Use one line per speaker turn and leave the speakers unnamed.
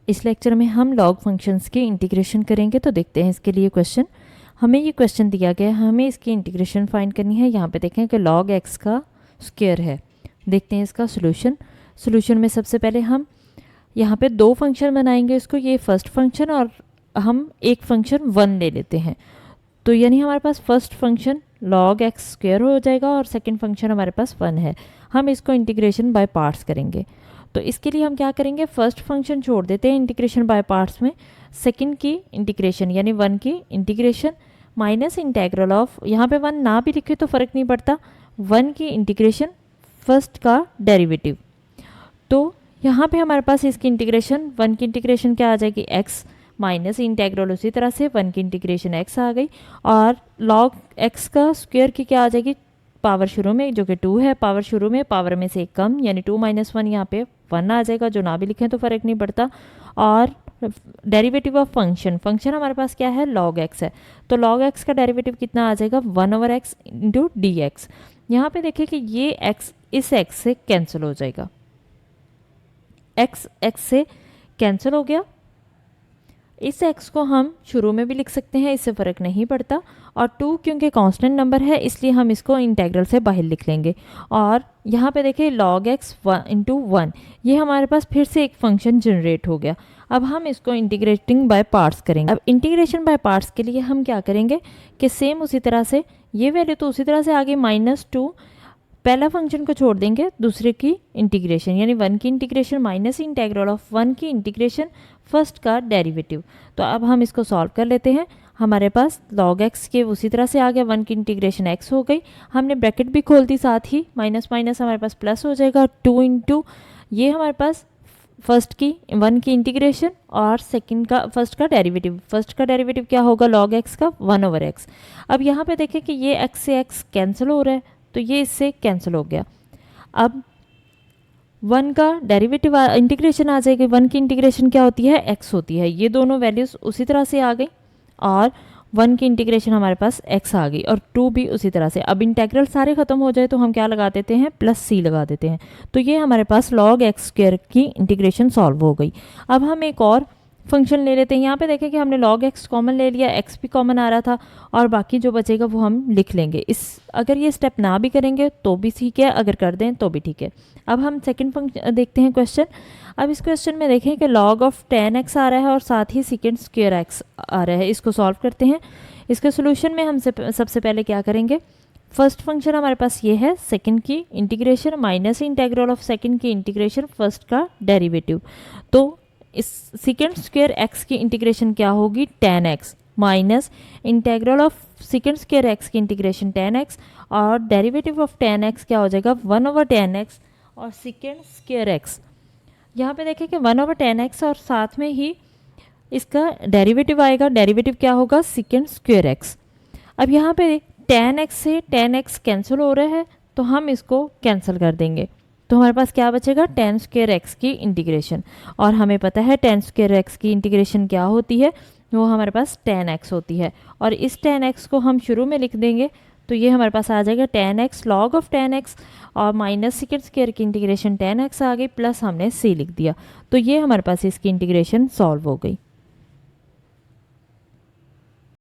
इस लेक्चर में हम लॉग फंक्शंस की इंटीग्रेशन करेंगे। तो देखते हैं इसके लिए क्वेश्चन। हमें ये क्वेश्चन दिया गया है, हमें इसकी इंटीग्रेशन फाइंड करनी है। यहाँ पे देखें कि log x का स्क्वायर है। देखते हैं इसका सोल्यूशन में सबसे पहले हम यहाँ पे दो फंक्शन बनाएंगे इसको, ये फर्स्ट फंक्शन और हम एक फंक्शन 1 ले लेते हैं। तो यानी हमारे पास first function log x square हो जाएगा और सेकंड फंक्शन हमारे पास 1 है। हम इसको इंटीग्रेशन बाय पार्ट्स करेंगे। तो इसके लिए हम क्या करेंगे, फर्स्ट फंक्शन छोड़ देते हैं इंटीग्रेशन बाय पार्ट्स में, सेकंड की इंटीग्रेशन यानी 1 की इंटीग्रेशन माइनस इंटेग्रल ऑफ, यहाँ पे 1 ना भी लिखे तो फ़र्क नहीं पड़ता, 1 की इंटीग्रेशन फर्स्ट का डेरिवेटिव। तो यहाँ पे हमारे पास इसकी इंटीग्रेशन 1 की इंटीग्रेशन क्या आ जाएगी, x माइनस इंटेग्रल उसी तरह से 1 की इंटीग्रेशन x आ गई, और log x का स्क्वायर की क्या आ जाएगी, पावर शुरू में जो कि 2 है, पावर शुरू में पावर में से एक कम यानी 2 - 1, यहाँ पे 1 आ जाएगा, जो ना भी लिखें तो फ़र्क नहीं पड़ता। और डेरिवेटिव ऑफ फंक्शन हमारे पास क्या है, log x है। तो log x का डेरिवेटिव कितना आ जाएगा, 1/x इंटू डी एक्स। यहाँ पे देखिए कि ये x इस x से कैंसिल हो जाएगा, x से कैंसिल हो गया। इस x को हम शुरू में भी लिख सकते हैं, इससे फ़र्क नहीं पड़ता। और 2 क्योंकि कांस्टेंट नंबर है इसलिए हम इसको इंटेग्रल से बाहर लिख लेंगे। और यहाँ पे देखिए log x इंटू 1, ये हमारे पास फिर से एक फंक्शन जनरेट हो गया। अब हम इसको इंटीग्रेटिंग बाय पार्ट्स करेंगे। अब इंटीग्रेशन बाय पार्ट्स के लिए हम क्या करेंगे कि सेम उसी तरह से ये वैल्यू तो उसी तरह से आगे -2, पहला फंक्शन को छोड़ देंगे, दूसरे की इंटीग्रेशन यानी 1 की इंटीग्रेशन माइनस इंटेग्रल ऑफ 1 की इंटीग्रेशन फर्स्ट का डेरिवेटिव। तो अब हम इसको सॉल्व कर लेते हैं। हमारे पास log x के उसी तरह से आ गया, 1 की इंटीग्रेशन x हो गई, हमने ब्रैकेट भी खोल दी, साथ ही माइनस माइनस हमारे पास प्लस हो जाएगा, 2 इंटू ये हमारे पास फर्स्ट की 1 की इंटीग्रेशन और सेकंड का फर्स्ट का डेरिवेटिव। फर्स्ट का डेरिवेटिव क्या होगा, log x का 1/x। अब यहाँ पे देखें कि ये x से x कैंसिल हो रहा है, तो ये इससे कैंसिल हो गया। अब 1 का डेरिवेटिव इंटीग्रेशन आ जाएगी, 1 की इंटीग्रेशन क्या होती है, x होती है। ये दोनों वैल्यूज़ उसी तरह से आ गई और 1 की इंटीग्रेशन हमारे पास x आ गई और 2 भी उसी तरह से। अब इंटेग्रल सारे ख़त्म हो जाए तो हम क्या लगा देते हैं, +c लगा देते हैं। तो ये हमारे पास log x स्क्वायर की इंटीग्रेशन सॉल्व हो गई। अब हम एक और फंक्शन ले लेते हैं। यहाँ पे देखें कि हमने log x कॉमन ले लिया, x भी कॉमन आ रहा था और बाकी जो बचेगा वो हम लिख लेंगे। अगर ये स्टेप ना भी करेंगे तो भी ठीक है, अगर कर दें तो भी ठीक है। अब हम सेकंड फंक्शन देखते हैं क्वेश्चन। अब इस क्वेश्चन में देखें कि log ऑफ 10x आ रहा है और साथ ही सेकंड स्क्वायर x आ रहा है। इसको सॉल्व करते हैं। इसके सोल्यूशन में हम सबसे पहले क्या करेंगे, फर्स्ट फंक्शन हमारे पास ये है, सेकंड की integration minus integral of second की इंटीग्रेशन फर्स्ट का डेरिवेटिव। तो इस सेकंड स्क्वायर x की इंटीग्रेशन क्या होगी, 10x minus integral of second square x की इंटीग्रेशन 10x और डेरिवेटिव ऑफ 10x क्या हो जाएगा, 1/10x और सेकंड स्क्वायर x। यहाँ पे देखें कि 1/10x और साथ में ही इसका डेरिवेटिव आएगा, डेरिवेटिव क्या होगा, सेकंड स्क्वायर x। अब यहाँ पे 10x से 10x कैंसिल हो रहा है तो हम इसको कैंसिल कर देंगे। तो हमारे पास क्या बचेगा, 10 स्क्वायर x की इंटीग्रेशन। और हमें पता है 10 स्क्वायर x की इंटीग्रेशन क्या होती है, वो हमारे पास 10x होती है। और इस 10x को हम शुरू में लिख देंगे तो ये हमारे पास आ जाएगा 10x log ऑफ 10x और माइनस सेकंड स्क्वायर की इंटीग्रेशन 10x आ गई, प्लस हमने c लिख दिया। तो ये हमारे पास इसकी इंटीग्रेशन सॉल्व हो गई।